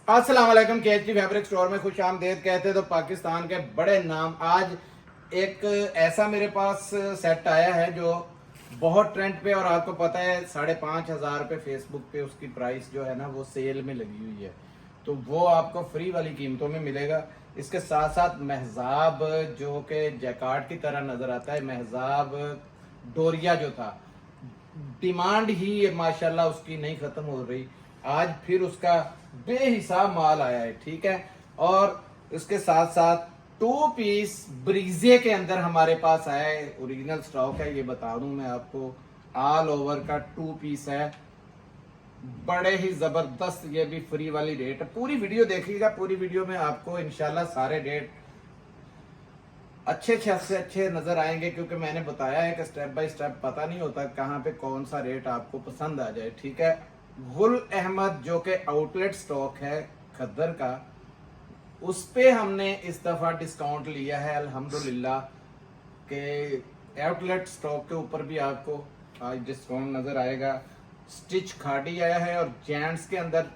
अस्सलाम वालेकुम। केएचडी fabric store में खुश आमदेद कहते तो पाकिस्तान के बड़े नाम। आज एक ऐसा मेरे पास सेट आया है जो बहुत ट्रेंड पे, और आपको पता है 5,500 रुपये फेसबुक पे उसकी प्राइस जो है ना वो सेल में लगी हुई है, तो वो आपको फ्री वाली कीमतों में मिलेगा। इसके साथ साथ महजाब जो कि जैकार्ड की तरह नजर आता है, महजाब डोरिया जो था, डिमांड ही माशाल्लाह उसकी नहीं खत्म हो रही। आज फिर उसका बेहिसाब माल आया है, ठीक है। और उसके साथ साथ 2 पीस ब्रीजे के अंदर हमारे पास आया है, ओरिजिनल स्टॉक है, ये बता दूं मैं आपको। ऑल ओवर का 2 पीस है, बड़े ही जबरदस्त। ये भी फ्री वाली रेट है। पूरी वीडियो देखिएगा, पूरी वीडियो में आपको इंशाल्लाह सारे रेट अच्छे से अच्छे नजर आएंगे, क्योंकि मैंने बताया है कि स्टेप बाय स्टेप पता नहीं होता कहाँ पे कौन सा रेट आपको पसंद आ जाए, ठीक है। गुल अहमद जो कि आउटलेट स्टॉक है खद्दर का, उस पे हमने इस दफा डिस्काउंट लिया है अल्हम्दुलिल्लाह के। आउटलेट स्टॉक के ऊपर भी आपको आज डिस्काउंट नजर आएगा। स्टिच खाड़ी आया है, और जेंट्स के अंदर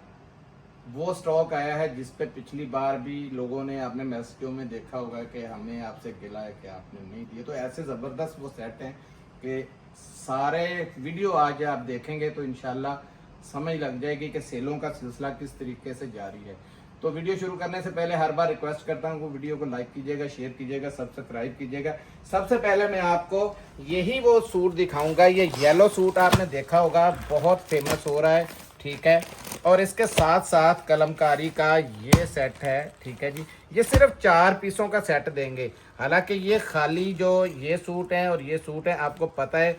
वो स्टॉक आया है जिस पे पिछली बार भी लोगों ने अपने मैसेजों में देखा होगा कि हमें आपसे गिला है कि आपने नहीं दिए। तो ऐसे ज़बरदस्त वो सेट हैं कि सारे वीडियो आज आप देखेंगे तो इंशाल्लाह समझ लग जाएगी कि सेलों का सिलसिला किस तरीके से जारी है। तो वीडियो शुरू करने से पहले हर बार रिक्वेस्ट करता हूँ, वीडियो को लाइक कीजिएगा, शेयर कीजिएगा, सब्सक्राइब कीजिएगा। सबसे पहले मैं आपको यही वो सूट दिखाऊंगा। ये येलो सूट आपने देखा होगा, बहुत फेमस हो रहा है, ठीक है। और इसके साथ साथ कलमकारी का ये सेट है, ठीक है जी। ये सिर्फ 4 पीसों का सेट देंगे। हालांकि ये खाली जो ये सूट हैं और ये सूट है, आपको पता है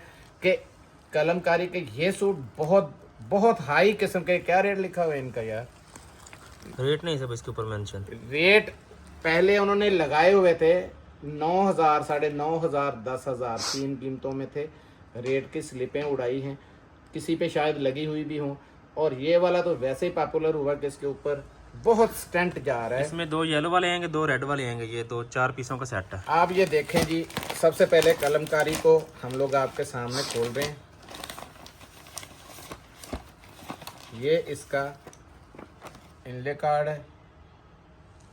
कि कलमकारी के ये सूट बहुत बहुत हाई किस्म के। क्या रेट लिखा हुआ है इनका यार? रेट नहीं सब इसके ऊपर मेंशन। रेट पहले उन्होंने लगाए हुए थे 9,000, 9,500, 10,000, 3 कीमतों में थे। रेट की स्लिपें उड़ाई हैं, किसी पे शायद लगी हुई भी हों। और ये वाला तो वैसे ही पॉपुलर हुआ कि इसके ऊपर बहुत स्टंट जा रहा है। इसमें 2 येलो वाले आएंगे, 2 रेड वाले आएंगे। ये 4 पीसों का सेट है। आप ये देखें जी, सबसे पहले कलमकारी को हम लोग आपके सामने खोल रहे हैं। ये इसका इनले कार्ड है,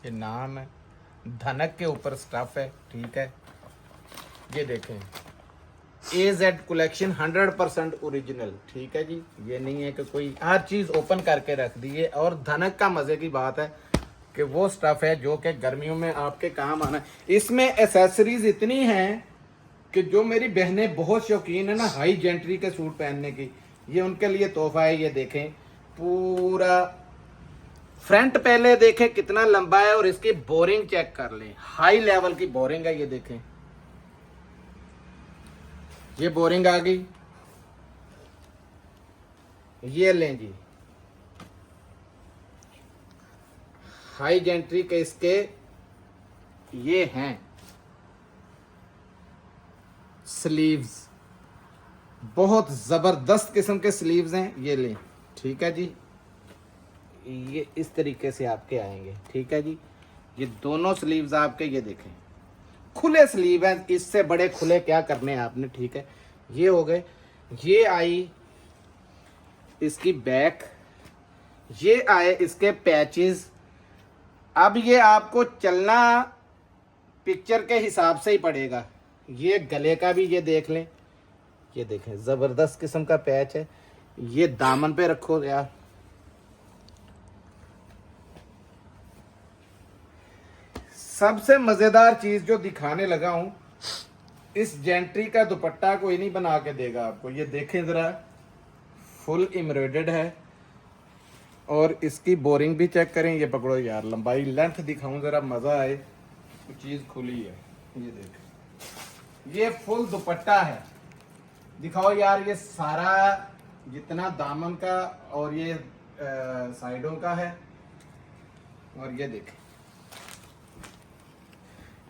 ये नाम है, धनक के ऊपर स्टफ है, ठीक है। ये देखें AZ कलेक्शन 100% ओरिजिनल, ठीक है जी। ये नहीं है कि कोई हर चीज ओपन करके रख दी है। और धनक का मजे की बात है कि वो स्टफ है जो कि गर्मियों में आपके काम आना है। इसमें एसेसरीज इतनी हैं कि जो मेरी बहनें बहुत शौकीन है ना हाई जेंट्री के सूट पहनने की, ये उनके लिए तोहफा है। ये देखें पूरा फ्रंट पहले देखें कितना लंबा है, और इसकी बोरिंग चेक कर लें, हाई लेवल की बोरिंग है। ये देखें, ये बोरिंग आ गई। ये लें जी, हाई जेंट्री के इसके ये हैं स्लीव्स, बहुत जबरदस्त किस्म के स्लीव्स हैं। ये लें, ठीक है जी। ये इस तरीके से आपके आएंगे, ठीक है जी। ये दोनों स्लीव्स आपके, ये देखें खुले स्लीव हैं, इससे बड़े खुले क्या करने हैं आपने, ठीक है। ये हो गए। ये आई इसकी बैक, ये आए इसके पैचेस। अब ये आपको चलना पिक्चर के हिसाब से ही पड़ेगा। ये गले का भी ये देख लें, ये देखें जबरदस्त किस्म का पैच है। ये दामन पे रखो यार, सबसे मजेदार चीज जो दिखाने लगा हूं, इस जेंट्री का दुपट्टा कोई नहीं बना के देगा आपको। ये देखें जरा, फुल एम्ब्रॉयडर्ड है। और इसकी बोरिंग भी चेक करें। ये पकड़ो यार, लंबाई लेंथ दिखाऊं जरा, मजा आए। तो चीज खुली है, ये देखें, ये फुल दुपट्टा है। दिखाओ यार, ये सारा जितना दामन का और ये साइडों का है। और ये देखें,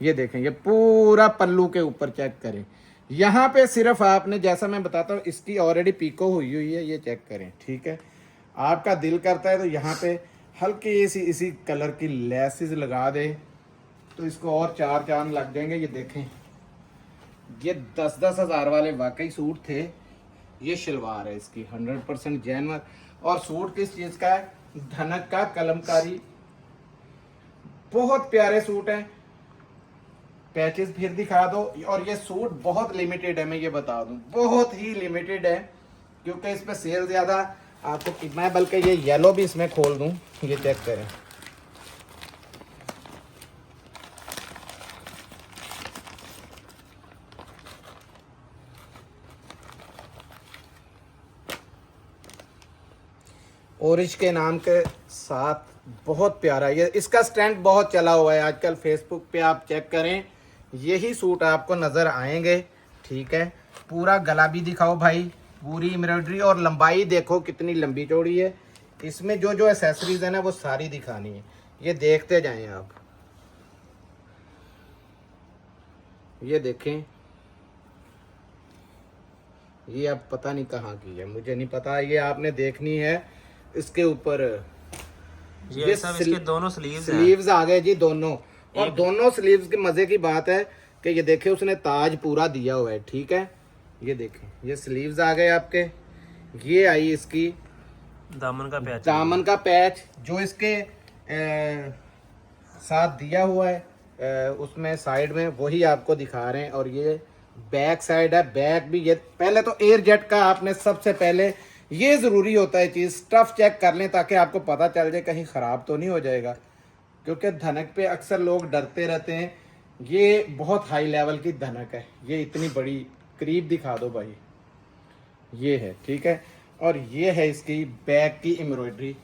ये देखें, ये पूरा पल्लू के ऊपर चेक करें। यहाँ पे सिर्फ आपने, जैसा मैं बताता हूँ, इसकी ऑलरेडी पीको हुई हुई है, ये चेक करें, ठीक है। आपका दिल करता है तो यहाँ पे हल्की सी इसी कलर की लेसेस लगा दे तो इसको और 4 चांद लग जाएंगे। ये देखें, ये 10-10 हज़ार वाले वाकई सूट थे। ये शलवार है इसकी 100% जेन्युइन। और सूट किस चीज़ का है? धनक का कलमकारी, बहुत प्यारे सूट हैं। पैचेस फिर दिखा दो। और ये सूट बहुत लिमिटेड है, मैं ये बता दूं, बहुत ही लिमिटेड है, क्योंकि इस पे सेल ज्यादा आपको। मैं बल्कि ये येलो भी इसमें खोल दूं, ये चेक करें। ओरिज के नाम के साथ बहुत प्यारा, ये इसका स्टैंड बहुत चला हुआ है आजकल, फेसबुक पे आप चेक करें, यही सूट आपको नज़र आएंगे। ठीक है, पूरा गला भी दिखाओ भाई, पूरी एम्ब्रॉयडरी, और लंबाई देखो कितनी लंबी चौड़ी है। इसमें जो जो एसेसरीज है ना वो सारी दिखानी है, ये देखते जाएं आप। ये देखें, ये अब पता नहीं कहाँ की है, मुझे नहीं पता, ये आपने देखनी है। इसके ऊपर ये सब इसके दोनों स्लीव्स आ गए जी, दोनों। और दोनों स्लीव्स की मजे की बात है कि ये देखे उसने ताज पूरा दिया हुआ है। ठीक है, ये देखें, ये स्लीव्स आ गए आपके। ये आई इसकी दामन का पैच जो इसके साथ दिया हुआ है, उसमें साइड में वही आपको दिखा रहे हैं। और ये बैक साइड है, बैक भी ये पहले तो एयर जेट का आपने सबसे पहले, ये ज़रूरी होता है चीज़, स्टफ़ चेक कर लें ताकि आपको पता चल जाए कहीं ख़राब तो नहीं हो जाएगा, क्योंकि धनक पे अक्सर लोग डरते रहते हैं। ये बहुत हाई लेवल की धनक है, ये इतनी बड़ी, करीब दिखा दो भाई, ये है। ठीक है, और ये है इसकी बैक की एम्ब्रॉयडरी।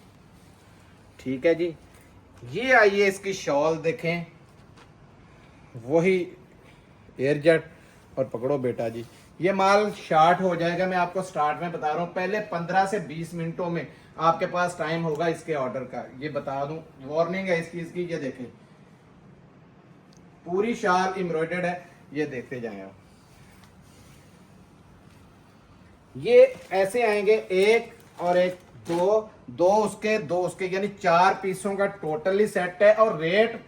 ठीक है जी, ये आइए इसकी शॉल देखें, वही एयर जेट। और पकड़ो बेटा जी, ये माल शार्ट हो जाएगा, मैं आपको स्टार्ट में बता रहा हूँ, पहले 15 से 20 मिनटों में आपके पास टाइम होगा इसके ऑर्डर का, ये बता दूं, वार्निंग है इसकी। ये देखें, पूरी शाल एम्ब्रॉयडर्ड है, ये देखते जाएं आप। ये ऐसे आएंगे, एक और एक, दो उसके यानी 4 पीसों का टोटली सेट है, और रेट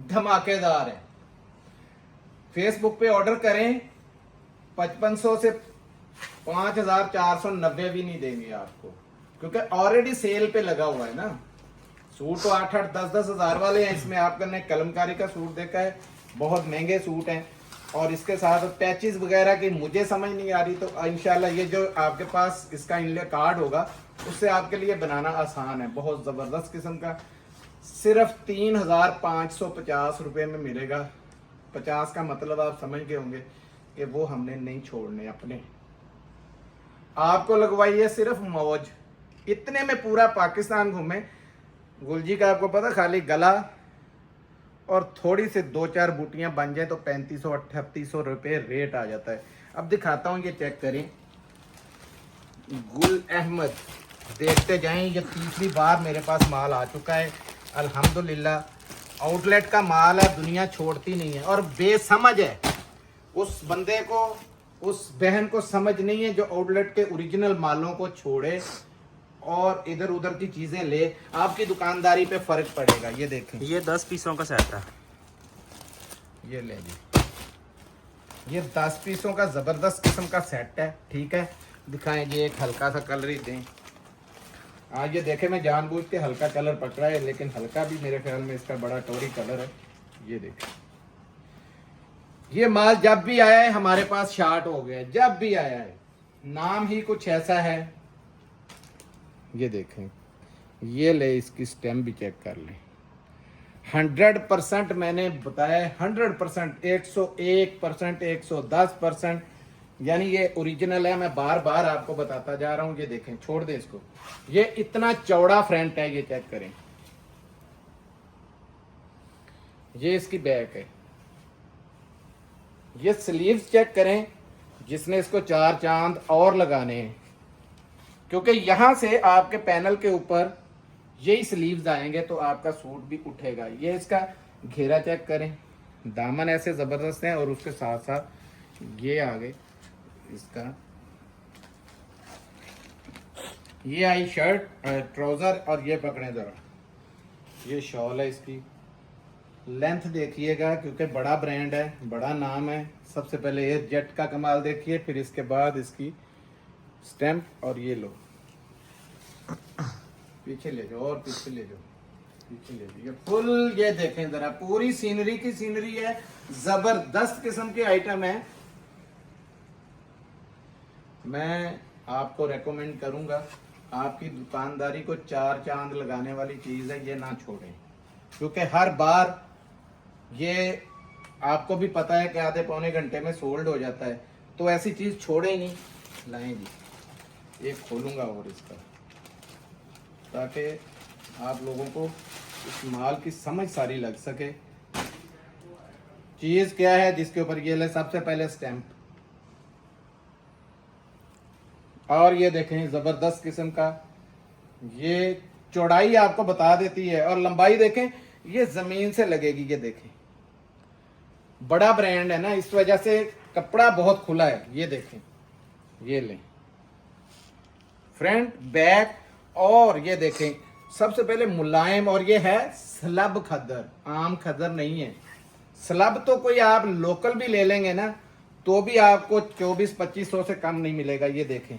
धमाकेदार है। फेसबुक पे ऑर्डर करें, 5500 से 5490 भी नहीं देंगे आपको, क्योंकि ऑलरेडी सेल पे लगा हुआ है ना। सूट तो 8-8, 10-10 हज़ार वाले हैं, इसमें आपने कलमकारी का सूट देखा है, बहुत महंगे सूट हैं। और इसके साथ पैचेस वगैरह की मुझे समझ नहीं आ रही, तो इंशाल्लाह ये जो आपके पास इसका इनले कार्ड होगा उससे आपके लिए बनाना आसान है, बहुत ज़बरदस्त किस्म का। सिर्फ 3550 रुपये में मिलेगा। 50 का मतलब आप समझ गए होंगे कि वो हमने नहीं छोड़ने अपने, आपको लगवाइए सिर्फ मौज। इतने में पूरा पाकिस्तान घूमे। गुलजी का आपको पता, खाली गला और थोड़ी से 2-4 बूटियां बन जाए तो 3500-3800 रुपये रेट आ जाता है। अब दिखाता हूँ, ये चेक करें, गुल अहमद, देखते जाएं। ये तीसरी बार मेरे पास माल आ चुका है अल्हम्दुलिल्लाह। आउटलेट का माल है, दुनिया छोड़ती नहीं है, और बेसमझ है उस बंदे को, उस बहन को समझ नहीं है जो आउटलेट के ओरिजिनल मालों को छोड़े और इधर उधर की चीजें ले, आपकी दुकानदारी पे फर्क पड़ेगा। ये देखें, ये 10 पीसों का सेट है, ये ले जी, ये 10 पीसों का जबरदस्त किस्म का सेट है। ठीक है, दिखाएं, ये एक हल्का सा कलर ही दें। आज ये देखें, मैं जानबूझ के हल्का कलर पकड़ा है, लेकिन हल्का भी मेरे ख्याल में इसका बड़ा टोरी कलर है। ये देखें, ये माल जब भी आया है हमारे पास शार्ट हो गया है, जब भी आया है, नाम ही कुछ ऐसा है। ये देखें, ये ले, इसकी स्टेम भी चेक कर लें। 100% मैंने बताया, 100%, 101%, 110%, यानी ये ओरिजिनल है। मैं बार बार आपको बताता जा रहा हूँ। ये देखें, छोड़ दें इसको, ये इतना चौड़ा फ्रंट है, ये चेक करें। ये इसकी बैक है, ये स्लीव्स चेक करें, जिसने इसको 4 चांद और लगाने हैं, क्योंकि यहां से आपके पैनल के ऊपर यही स्लीव्स आएंगे तो आपका सूट भी उठेगा। ये इसका घेरा चेक करें, दामन ऐसे जबरदस्त है, और उसके साथ साथ ये आगे इसका, ये आई शर्ट, ट्राउजर, और ये पकड़े जरा, ये शॉल है। इसकी लेंथ देखिएगा, क्योंकि बड़ा ब्रांड है, बड़ा नाम है। सबसे पहले ये जेट का कमाल देखिए, फिर इसके बाद इसकी स्टैम्प, और ये लो, पीछे ले जाओ और पीछे ले जाओ, पीछे ले जाओ। ये फुल, ये देखें जरा, पूरी सीनरी की सीनरी है, जबरदस्त किस्म की आइटम है। मैं आपको रेकमेंड करूंगा, आपकी दुकानदारी को 4 चांद लगाने वाली चीज है, ये ना छोड़ें, क्योंकि हर बार ये आपको भी पता है कि आधे पौने घंटे में सोल्ड हो जाता है, तो ऐसी चीज छोड़े ही नहीं। लाएं जी, एक खोलूंगा और इसका, ताकि आप लोगों को इस माल की समझ सारी लग सके। चीज क्या है जिसके ऊपर ये ले, सबसे पहले स्टैंप, और ये देखें जबरदस्त किस्म का, ये चौड़ाई आपको बता देती है, और लंबाई देखें, ये जमीन से लगेगी। ये देखें, बड़ा ब्रांड है ना, इस वजह से कपड़ा बहुत खुला है। ये देखें, ये लें फ्रंट बैक, और ये देखें सबसे पहले मुलायम, और ये है स्लब खद्दर, आम खद्दर नहीं है। स्लब तो कोई आप लोकल भी ले लेंगे ना, तो भी आपको 2400-2500 से कम नहीं मिलेगा। ये देखें,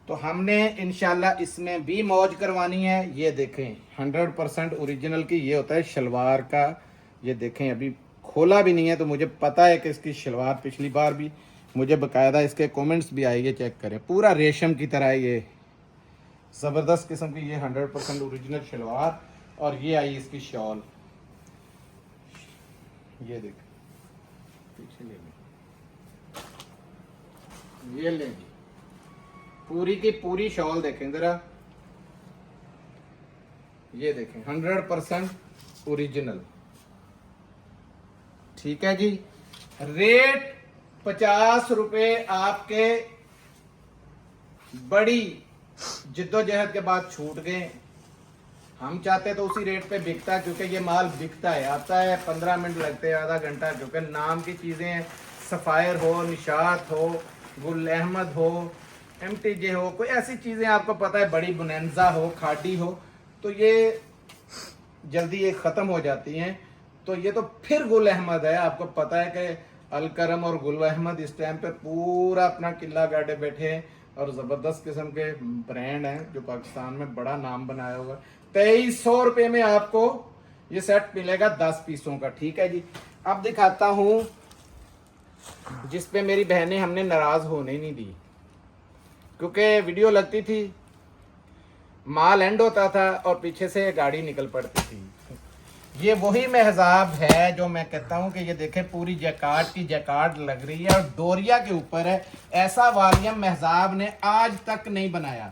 तो हमने इंशाल्लाह इसमें भी मौज करवानी है। ये देखें 100% ओरिजिनल की, ये होता है शलवार का। ये देखें, अभी खोला भी नहीं है, तो मुझे पता है कि इसकी शलवार पिछली बार भी मुझे बकायदा इसके कमेंट्स भी आए। ये चेक करें, पूरा रेशम की तरह, ये ज़बरदस्त किस्म की, ये 100% ओरिजिनल शलवार, और ये आई इसकी शॉल। ये देखें, पीछे ले लें, ये लें जी, पूरी की पूरी शॉल देखें जरा, ये देखें 100% ओरिजिनल। ठीक है जी, रेट 50 रुपए आपके बड़ी जिद्दोजहद के बाद छूट गए। हम चाहते तो उसी रेट पे बिकता, क्योंकि ये माल बिकता है, आता है 15 मिनट लगते हैं, आधा घंटा, क्योंकि नाम की चीजें हैं। सफायर हो, निशात हो, गुल अहमद हो, MTJ हो, कोई ऐसी चीजें आपको पता है, बड़ी बुनैंजा हो, खाटी हो, तो ये जल्दी ये खत्म हो जाती हैं। तो ये तो फिर गुल अहमद है, आपको पता है कि अलकरम और गुल अहमद इस टाइम पे पूरा अपना किला गाड़े बैठे हैं, और जबरदस्त किस्म के ब्रांड हैं जो पाकिस्तान में बड़ा नाम बनाया हुआ। 2300 रुपये में आपको ये सेट मिलेगा 10 पीसों का। ठीक है जी, अब दिखाता हूं जिसपे मेरी बहनें हमने नाराज होने नहीं दी, क्योंकि वीडियो लगती थी, माल एंड होता था और पीछे से गाड़ी निकल पड़ती थी। ये वही महजाब है जो मैं कहता हूं कि ये देखें, पूरी जैकार्ड की जैकार्ड लग रही है और डोरिया के ऊपर है। ऐसा वालियम महजाब ने आज तक नहीं बनाया।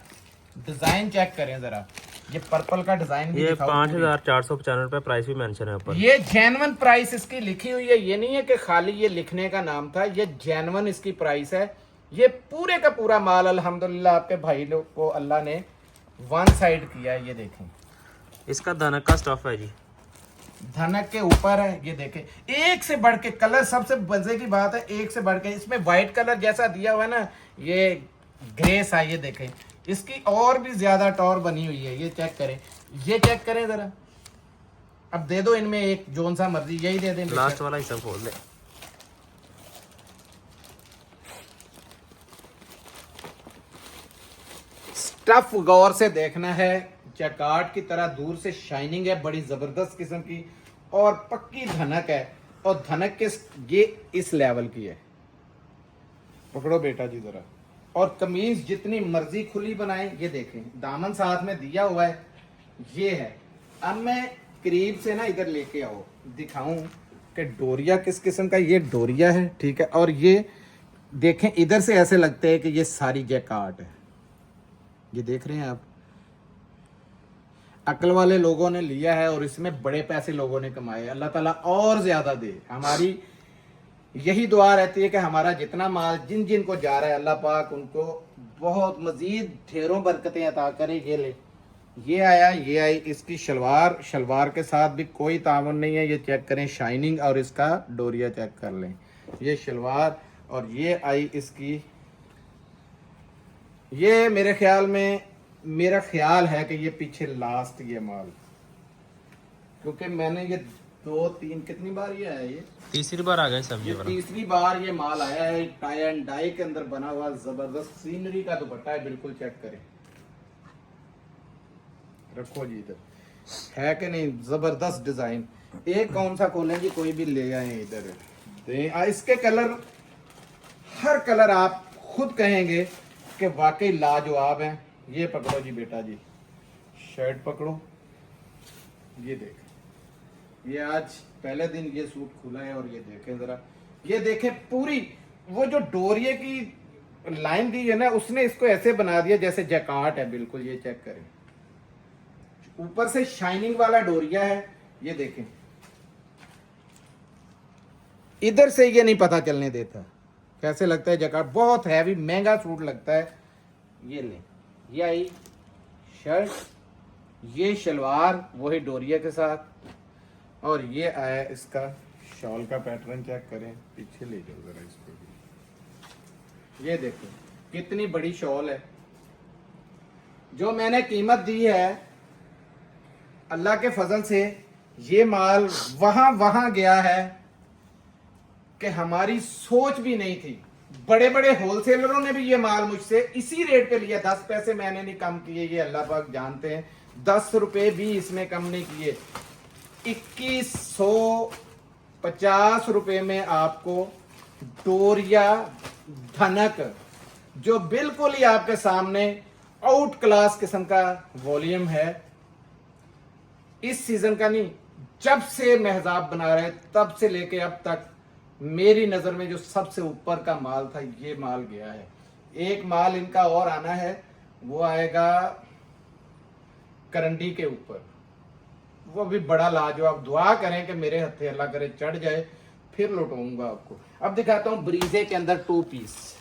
डिजाइन चेक करें जरा, ये पर्पल का डिजाइन भी ये दिखाओ। 5495 रुपए, प्राइस भी मेंशन है ऊपर। ये जेन्युइन प्राइस इसकी लिखी हुई है, ये नहीं है कि खाली ये लिखने का नाम था, ये जेन्युइन इसकी प्राइस है। ये पूरे का पूरा माल अल्हम्दुलिल्लाह आपके भाई लोग को अल्लाह ने वन साइड किया है। ये देखें, इसका धनक का स्टफ है जी, धनक के ऊपर है। ये देखें, एक से बढ़ के कलर, सबसे मजे की बात है, एक से बढ़ के इसमें व्हाइट कलर जैसा दिया हुआ है ना, ये ग्रे सा, ये देखें इसकी और भी ज्यादा टॉर बनी हुई है। ये चेक करें, ये चेक करें जरा। अब दे दो इनमें एक, जोन सा मर्जी, यही दे दें। लास्ट वाला हिस्सा खोल दे। स्टफ गौर से देखना है, जैकार्ड की तरह दूर से शाइनिंग है, बड़ी जबरदस्त किस्म की, और पक्की धनक है, और धनक के ये इस लेवल की है। पकड़ो बेटा जी जरा, और कमीज जितनी मर्जी खुली बनाएं। ये देखें, दामन साथ में दिया हुआ है, ये है। अब मैं करीब से ना इधर लेके आओ, दिखाऊं कि डोरिया किस किस्म का, ये डोरिया है। ठीक है, और ये देखें, इधर से ऐसे लगते हैं कि ये सारी जैकार्ड है। ये देख रहे हैं आप, अकल वाले लोगों ने लिया है और इसमें बड़े पैसे लोगों ने कमाए। अल्लाह ताला और ज्यादा दे। हमारी यही दुआ रहती है कि हमारा जितना माल जिन जिन को जा रहा है, अल्लाह पाक उनको बहुत मजीद ढेरों बरकतें अता करे। ये ले, ये आया, ये आई इसकी शलवार, शलवार के साथ भी कोई तावन नहीं है। ये चेक करें शाइनिंग, और इसका डोरिया चेक कर लें। ये शलवार, और ये आई इसकी, ये मेरे ख्याल में, मेरा ख्याल है कि ये पीछे लास्ट ये माल, क्योंकि मैंने ये 2-3 कितनी बार ये आया, ये तीसरी बार आ गए सब्जी ये वाला। तीसरी बार ये माल आया है। टाई एंड डाई के अंदर बना हुआ जबरदस्त सीनरी का दुपट्टा है, बिल्कुल चेक करें। रखो जी इधर, है कि नहीं जबरदस्त डिजाइन। एक कौन सा खोलें जी, कोई भी ले आए इधर दें। इसके कलर, हर कलर आप खुद कहेंगे कि वाकई लाजवाब हैं। ये पकड़ो जी बेटा जी, शर्ट पकड़ो, ये देख, ये आज पहले दिन ये सूट खुला है और ये देखें जरा, ये देखें पूरी वो जो डोरिये की लाइन दी है ना, उसने इसको ऐसे बना दिया जैसे जैकार्ट है बिल्कुल। ये चेक करें, ऊपर से शाइनिंग वाला डोरिया है, ये देखें, इधर से ये नहीं पता चलने देता। कैसे लगता है जैकार्ट, बहुत हैवी महंगा सूट लगता है। ये ले, ये आई शर्ट, ये शलवार वही डोरिया के साथ, और ये आया इसका शॉल का पैटर्न। चेक करें, पीछे ले जाओ जरा इसको भी, ये देखो कितनी बड़ी शॉल है। जो मैंने कीमत दी है, अल्लाह के फजल से ये माल वहां गया है कि हमारी सोच भी नहीं थी। बड़े बड़े होलसेलरों ने भी ये माल मुझसे इसी रेट पे लिया, 10 पैसे मैंने नहीं कम किए, ये अल्लाह पाक जानते हैं। 10 रुपए भी इसमें कम नहीं किए। 2150 रुपए में आपको डोरिया धनक, जो बिल्कुल ही आपके सामने आउट क्लास किस्म का वॉल्यूम है। इस सीजन का नहीं, जब से महजाब बना रहे तब से लेके अब तक मेरी नजर में जो सबसे ऊपर का माल था, ये माल गया है। एक माल इनका और आना है, वो आएगा करंडी के ऊपर, वो भी बड़ा लाजवाब। दुआ करें कि मेरे हथे अल्लाह करे चढ़ जाए, फिर लौटाऊंगा आपको। अब दिखाता हूं ब्रीजे के अंदर 2 पीस।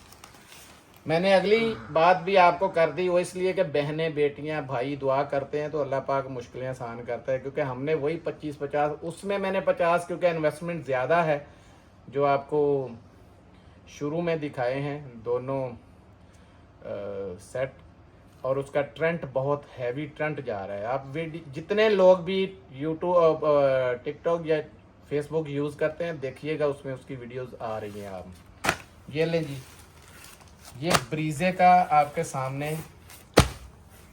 मैंने अगली बात भी आपको कर दी, वो इसलिए कि बहनें बेटियां भाई दुआ करते हैं तो अल्लाह पाक मुश्किलें आसान करता है। क्योंकि हमने वही 25-50, उसमें मैंने 50 क्योंकि इन्वेस्टमेंट ज़्यादा है, जो आपको शुरू में दिखाए हैं दोनों सेट, और उसका ट्रेंड बहुत हैवी ट्रेंड जा रहा है। आप जितने लोग भी यूट्यूब, टिकटॉक या फेसबुक यूज़ करते हैं, देखिएगा उसमें उसकी वीडियोस आ रही हैं। आप ये लें जी, ये ब्रीजे का आपके सामने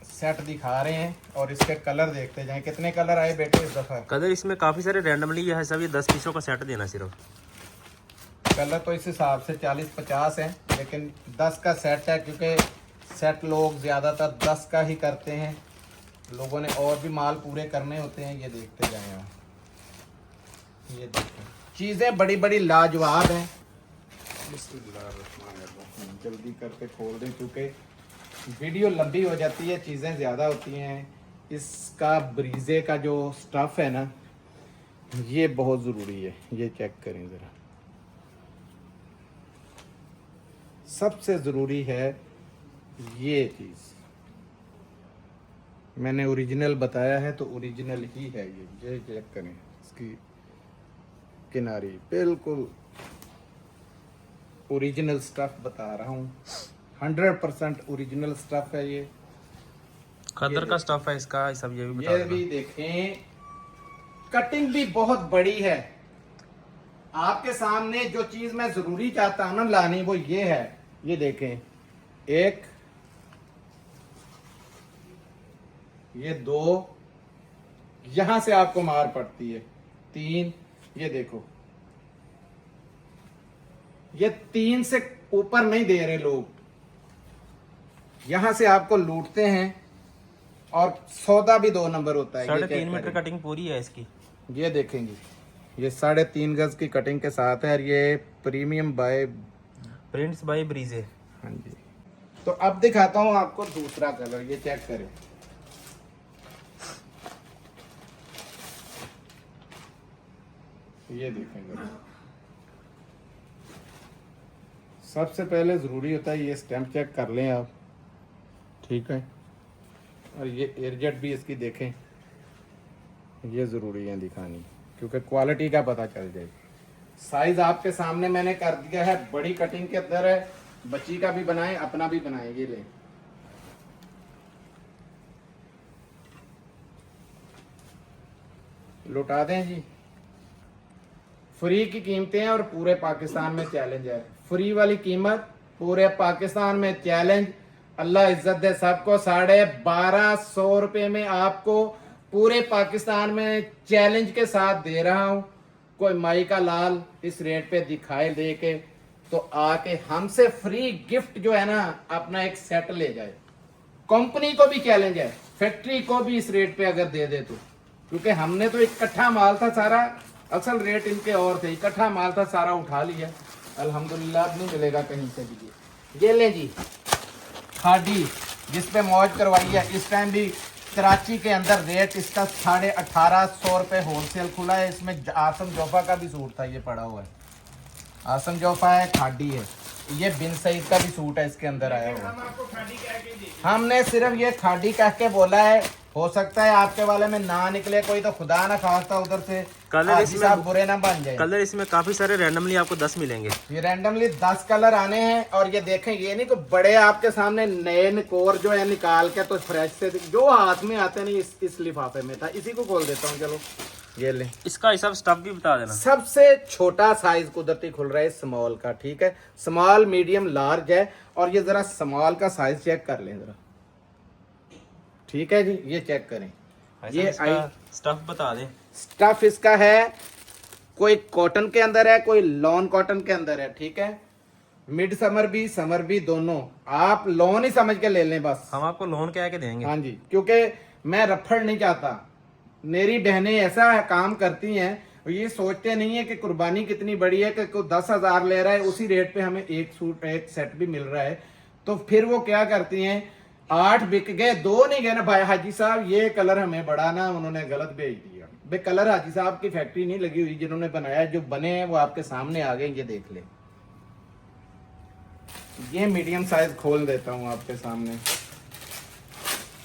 सेट दिखा रहे हैं, और इसके कलर देखते जाएं। कितने कलर आए बेटे इस दफ़ा? कलर इसमें काफ़ी सारे रैंडमली है सब, ये 10 पीसों का सेट देना सिर्फ। कलर तो इस हिसाब से 40-50 हैं, लेकिन 10 का सेट है, क्योंकि सेट लोग ज़्यादातर 10 का ही करते हैं। लोगों ने और भी माल पूरे करने होते हैं। ये देखते जाएं आप, ये देखें, चीज़ें बड़ी बड़ी लाजवाब हैं। जल्दी करके खोल दें, क्योंकि वीडियो लंबी हो जाती है, चीज़ें ज़्यादा होती हैं। इसका ब्रीजे का जो स्टफ़ है ना, ये बहुत ज़रूरी है। ये चेक करें ज़रा, सबसे ज़रूरी है ये चीज़। मैंने ओरिजिनल बताया है तो ओरिजिनल ही है ये चेक करें, इसकी किनारी बिल्कुल ओरिजिनल स्टफ बता रहा हूँ, 100% ओरिजिनल स्टफ है ये। खद्दर का स्टफ है इसका, सब ये भी बता ये भी देखें, कटिंग भी बहुत बड़ी है। आपके सामने जो चीज मैं जरूरी चाहता हूं ना लानी, वो ये है। ये देखें, एक, ये 2, यहां से आपको मार पड़ती है, 3, ये देखो, ये 3 से ऊपर नहीं दे रहे लोग, यहां से आपको लूटते हैं। और सौदा भी 2 नंबर होता है। 3.5 मीटर कटिंग पूरी है इसकी। ये देखेंगे, ये 3.5 गज की कटिंग के साथ है, और ये प्रीमियम बाय प्रिंट्स बाय ब्रीजे। हाँ जी। तो अब दिखाता हूं आपको दूसरा कलर, ये चेक करें। ये देखेंगे, सबसे पहले जरूरी होता है ये स्टैम्प चेक कर लें आप, ठीक है। और ये एयरजेट भी इसकी देखें, ये ज़रूरी है दिखानी, क्योंकि क्वालिटी का पता चल जाए। साइज आपके सामने मैंने कर दिया है, बड़ी कटिंग के अंदर है। बच्ची का भी बनाएं, अपना भी बनाएं। ये ले, लुटा दें जी। फ्री की कीमतें हैं और पूरे पाकिस्तान में चैलेंज है। फ्री वाली कीमत, पूरे पाकिस्तान में चैलेंज। अल्लाह इज्जत दे सबको। 1250 रुपए में आपको पूरे पाकिस्तान में चैलेंज के साथ दे रहा हूं। कोई माई का लाल इस रेट पे दिखाई दे के तो आके हमसे फ्री गिफ्ट जो है ना अपना एक सेट ले जाए। कंपनी को भी चैलेंज है, फैक्ट्री को भी इस रेट पे अगर दे दे तो, क्योंकि हमने तो इकट्ठा माल था सारा, असल रेट इनके और थे, इकट्ठा माल था सारा उठा लिया अल्हम्दुलिल्लाह। अब नहीं मिलेगा कहीं से भी। ये ले जी खादी जिसपे मौज करवाई है। इस टाइम भी कराची के अंदर रेट इसका 1850 रुपये होलसेल खुला है। इसमें आसम जोफा का भी सूट था, ये पड़ा हुआ है, आसम जोफा है, खादी है। ये बिन सईद का भी सूट है इसके अंदर आया हुआ। हमने सिर्फ ये खादी कह के बोला है, हो सकता है आपके वाले में ना निकले कोई, तो खुदा ना खास्ता उधर से कलर इसमें आप बुरे ना बन जाए। कलर इसमें काफी सारे रैंडमली आपको 10 मिलेंगे। ये रैंडमली 10 कलर आने हैं। और ये देखें, ये नहीं को बड़े आपके सामने नए निकोर जो है निकाल के तो फ्रेश से जो हाथ में आते नहीं, इस लिफाफे में था, इसी को खोल देता हूँ। चलो ये ले, इसका हिसाब स्टफ भी बता देना। सबसे छोटा साइज कुदरती खुल रहा है स्मॉल का, ठीक है, स्मॉल मीडियम लार्ज है। और ये जरा स्मॉल का साइज चेक कर लें जरा, ठीक है जी, ये चेक करें। ये स्टफ बता दें। स्टफ इसका है, कोई कॉटन के अंदर है, कोई लॉन कॉटन के अंदर है, ठीक है। मिड समर भी दोनों आप लोन ही समझ के ले लें बस। हम आपको लोन क्या के देंगे। हाँ जी, क्योंकि मैं रफड़ नहीं चाहता। मेरी बहनें ऐसा काम करती हैं, ये सोचते नहीं है कि कुर्बानी कितनी बड़ी है कि कोई 10,000 ले रहा है, उसी रेट पे हमें एक सूट एक सेट भी मिल रहा है। तो फिर वो क्या करती हैं, 8 बिक गए, 2 नहीं गए ना भाई हाजी साहब, ये कलर हमें बड़ा ना उन्होंने गलत भेज दिया। भाई कलर हाजी साहब की फैक्ट्री नहीं लगी हुई, जिन्होंने बनाया, जो बने हैं वो आपके सामने आ गए, ये देख ले। ये मीडियम साइज खोल देता हूं आपके सामने,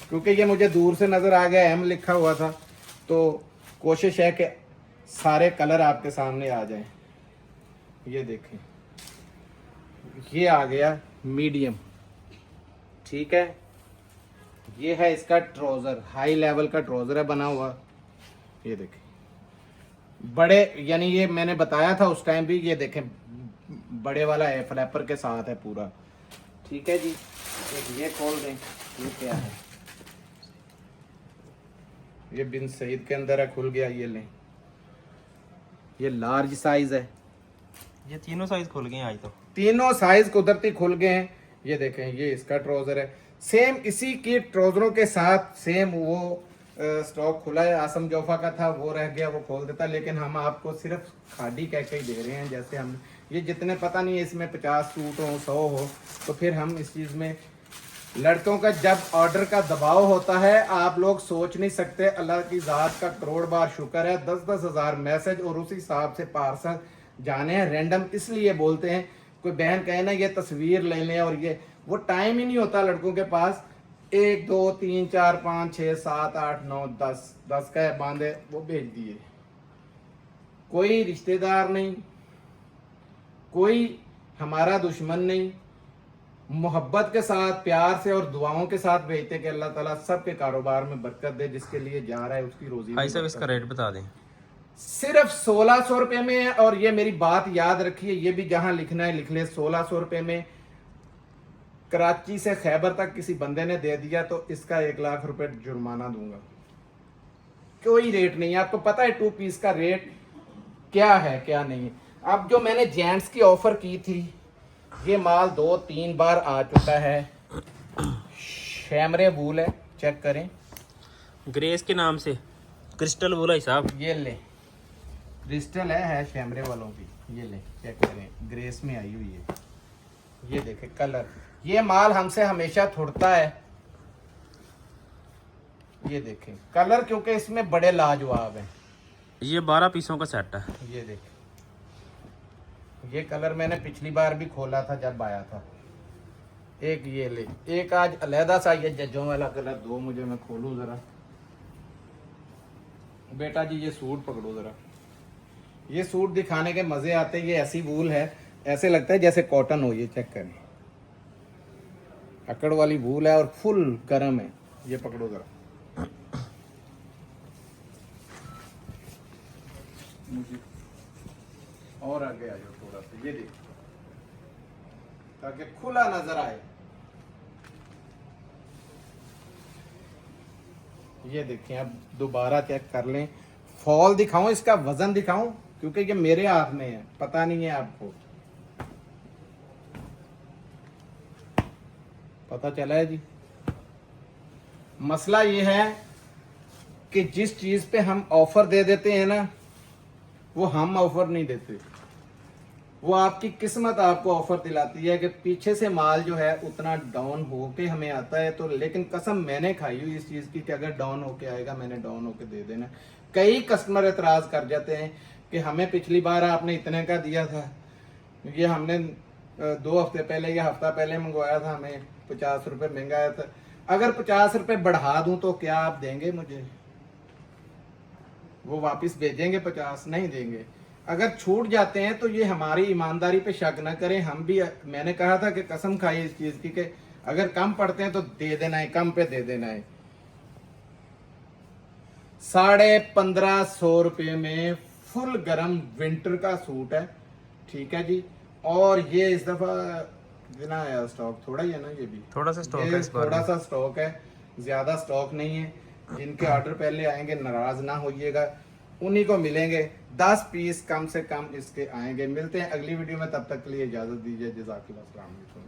क्योंकि ये मुझे दूर से नजर आ गया, एम लिखा हुआ था, तो कोशिश है कि सारे कलर आपके सामने आ जाएं। ये देखें, ये आ गया मीडियम, ठीक है। ये है इसका ट्राउजर, हाई लेवल का ट्राउजर है बना हुआ। ये देखें बड़े, यानी ये मैंने बताया था उस टाइम भी, ये देखें बड़े वाला है, फ्लैपर के साथ है पूरा, ठीक है जी। ये खोल दें, ये क्या है, ये बिन सईद के अंदर है, खुल गया। ये लें, ये लार्ज साइज है। ये तीनों साइज खुल गए हैं आज तो, तीनों साइज कुदरती खुल गए हैं। ये देखें, ये इसका ट्राउजर है, सेम इसी की ट्राउजरों के साथ सेम वो स्टॉक खुला है। आसम जोफा का था, वो रह गया, वो खोल देता, लेकिन हम आपको सिर्फ खादी कह के ही दे रहे हैं। जैसे हम ये जितने पता नहीं है इसमें 50 सूट हो 100 हो, तो फिर हम इस चीज़ में लड़कों का जब ऑर्डर का दबाव होता है, आप लोग सोच नहीं सकते। अल्लाह की ज़ात का करोड़ बार शुक्र है, 10-10 हज़ार मैसेज और उसी हिसाब से पार्सल जाने हैं। रैंडम इसलिए बोलते हैं, कोई बहन कहे ना ये तस्वीर ले लें, और ये वो टाइम ही नहीं होता लड़कों के पास। 1 2 3 4 5 6 7 8 9 10 का बांधे, वो भेज दिए। कोई रिश्तेदार नहीं, कोई हमारा दुश्मन नहीं, मोहब्बत के साथ, प्यार से और दुआओं के साथ भेजते कि अल्लाह ताला सबके कारोबार में बरकत दे, जिसके लिए जा रहा है उसकी रोजी। भाई साहब इसका रेट बता दें। सिर्फ 1600 रुपये में है। और ये मेरी बात याद रखिए, ये भी जहां लिखना है लिख ले, 1600 रुपये में कराची से खैबर तक किसी बंदे ने दे दिया तो इसका 1 लाख रुपए जुर्माना दूंगा। कोई रेट नहीं है, आपको पता है 2 पीस का रेट क्या है क्या नहीं। अब जो मैंने जेंट्स की ऑफर की थी, ये माल 2-3 बार आ चुका है। शैमरे वूल है, चेक करें, ग्रेस के नाम से, क्रिस्टल वूल है साहब। ये ले, क्रिस्टल है शैमरे वालों की। ये ले चेक करें, ग्रेस में आई हुई है। ये देखें कलर, ये माल हमसे हमेशा थुड़ता है। ये देखें कलर, क्योंकि इसमें बड़े लाजवाब हैं। ये 12 पीसों का सेट है। ये देखें, ये कलर मैंने पिछली बार भी खोला था जब आया था। एक ये ले, एक आज अलहदा सा ये जज्जों वाला कलर दो मुझे, मैं खोलूं जरा। बेटा जी ये सूट पकड़ो जरा, ये सूट दिखाने के मजे आते हैं। ये ऐसी वूल है, ऐसे लगता है जैसे कॉटन हो। ये चेक करें, अकड़ वाली वूल है और फुल गर्म है। ये पकड़ो जरा, मुझे और आगे आ जाओ थोड़ा सा, ये देखो ताकि खुला नजर आए। ये देखिए, अब दोबारा चेक कर लें। फॉल दिखाऊं, इसका वजन दिखाऊं, क्योंकि ये मेरे हाथ में है, पता नहीं है आपको। पता चला है जी। मसला ये है कि जिस चीज पे हम ऑफर दे देते हैं ना, वो हम ऑफर नहीं देते। वो आपकी किस्मत आपको ऑफर दिलाती है कि पीछे से माल जो है उतना डाउन होके हमें आता है। तो लेकिन कसम मैंने खाई हुई इस चीज की कि अगर डाउन होके आएगा मैंने डाउन होके दे देना। कई कस्टमर एतराज कर जाते हैं कि हमें पिछली बार आपने इतने का दिया था, ये हमने 2 हफ्ते पहले या हफ्ता पहले मंगवाया था, हमें 50 रुपए महंगा आया था। अगर 50 रुपए बढ़ा दूं तो क्या आप देंगे मुझे? वो वापस भेजेंगे? 50 नहीं देंगे। अगर छूट जाते हैं तो ये हमारी ईमानदारी पे शक ना करें। हम भी, मैंने कहा था कि कसम खाई इस चीज की कि अगर कम पड़ते हैं तो दे देना है, कम पे दे देना है। 1550 रुपए में फुल गरम विंटर का सूट है, ठीक है जी। और ये इस दफा कितना आया स्टॉक? थोड़ा ही है ना, ये भी थोड़ा सा स्टॉक ये है इस बार थोड़ा में। सा स्टॉक है, ज्यादा स्टॉक नहीं है। जिनके ऑर्डर पहले आएंगे नाराज ना होइएगा, उन्हीं को मिलेंगे। 10 पीस कम से कम इसके आएंगे। मिलते हैं अगली वीडियो में, तब तक के लिए इजाजत दीजिए। जज़ाकल्लाह, अस्सलाम वालेकुम।